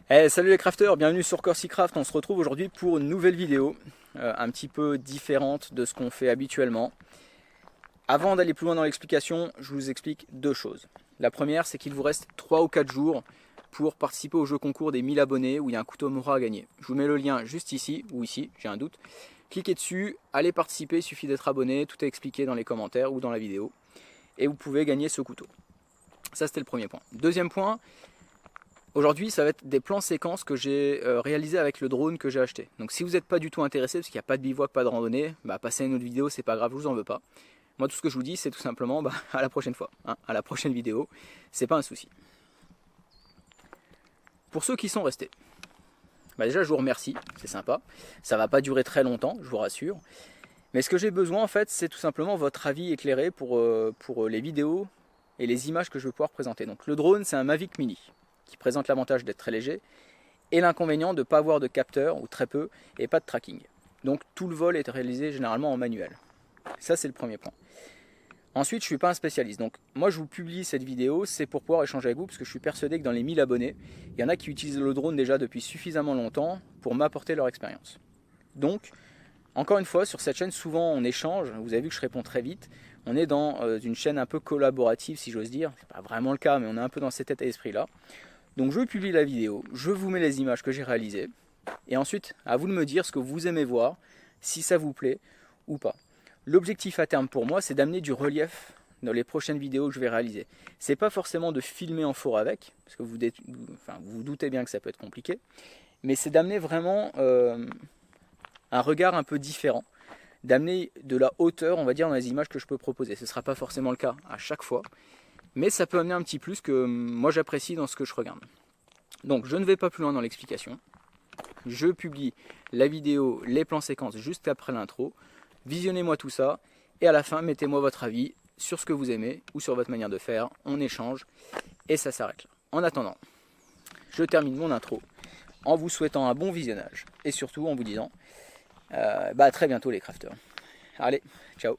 Salut les crafters, bienvenue sur CorsiCraft. On se retrouve aujourd'hui pour une nouvelle vidéo, un petit peu différente de ce qu'on fait habituellement. Avant d'aller plus loin dans l'explication, je vous explique deux choses. La première, c'est qu'il vous reste 3 ou 4 jours pour participer au jeu concours des 1000 abonnés où il y a un couteau Mora à gagner. Je vous mets le lien juste ici, ou ici, j'ai un doute. Cliquez dessus, allez participer, il suffit d'être abonné, tout est expliqué dans les commentaires ou dans la vidéo. Et vous pouvez gagner ce couteau. Ça, c'était le premier point. Deuxième point, aujourd'hui, ça va être des plans séquences que j'ai réalisés avec le drone que j'ai acheté. Donc si vous n'êtes pas du tout intéressé, parce qu'il n'y a pas de bivouac, pas de randonnée, bah, passez à une autre vidéo, c'est pas grave, je vous en veux pas. Moi, tout ce que je vous dis, c'est tout simplement à la prochaine fois, hein, à la prochaine vidéo, c'est pas un souci. Pour ceux qui sont restés, déjà je vous remercie, c'est sympa. Ça va pas durer très longtemps, je vous rassure. Mais ce que j'ai besoin en fait, c'est tout simplement votre avis éclairé pour les vidéos et les images que je vais pouvoir présenter. Donc le drone, c'est un Mavic Mini qui présente l'avantage d'être très léger et l'inconvénient de ne pas avoir de capteur ou très peu et pas de tracking. Donc tout le vol est réalisé généralement en manuel. Ça, c'est le premier point. Ensuite, je ne suis pas un spécialiste. Donc moi, je vous publie cette vidéo, c'est pour pouvoir échanger avec vous parce que je suis persuadé que dans les 1000 abonnés, il y en a qui utilisent le drone déjà depuis suffisamment longtemps pour m'apporter leur expérience. Donc, encore une fois, sur cette chaîne, souvent on échange. Vous avez vu que je réponds très vite. On est dans une chaîne un peu collaborative, si j'ose dire. C'est pas vraiment le cas, mais on est un peu dans cet état d'esprit-là. Donc je publie la vidéo, je vous mets les images que j'ai réalisées. Et ensuite, à vous de me dire ce que vous aimez voir, si ça vous plaît ou pas. L'objectif à terme pour moi, c'est d'amener du relief dans les prochaines vidéos que je vais réaliser. C'est pas forcément de filmer en four avec, parce que vous vous doutez bien que ça peut être compliqué, mais c'est d'amener vraiment un regard un peu différent, d'amener de la hauteur, on va dire, dans les images que je peux proposer. Ce ne sera pas forcément le cas à chaque fois, mais ça peut amener un petit plus que moi j'apprécie dans ce que je regarde. Donc je ne vais pas plus loin dans l'explication. Je publie la vidéo, les plans séquences juste après l'intro. Visionnez-moi tout ça et à la fin mettez-moi votre avis sur ce que vous aimez ou sur votre manière de faire. On échange et ça s'arrête là. En attendant, je termine mon intro en vous souhaitant un bon visionnage et surtout en vous disant à très bientôt les crafters. Allez, ciao.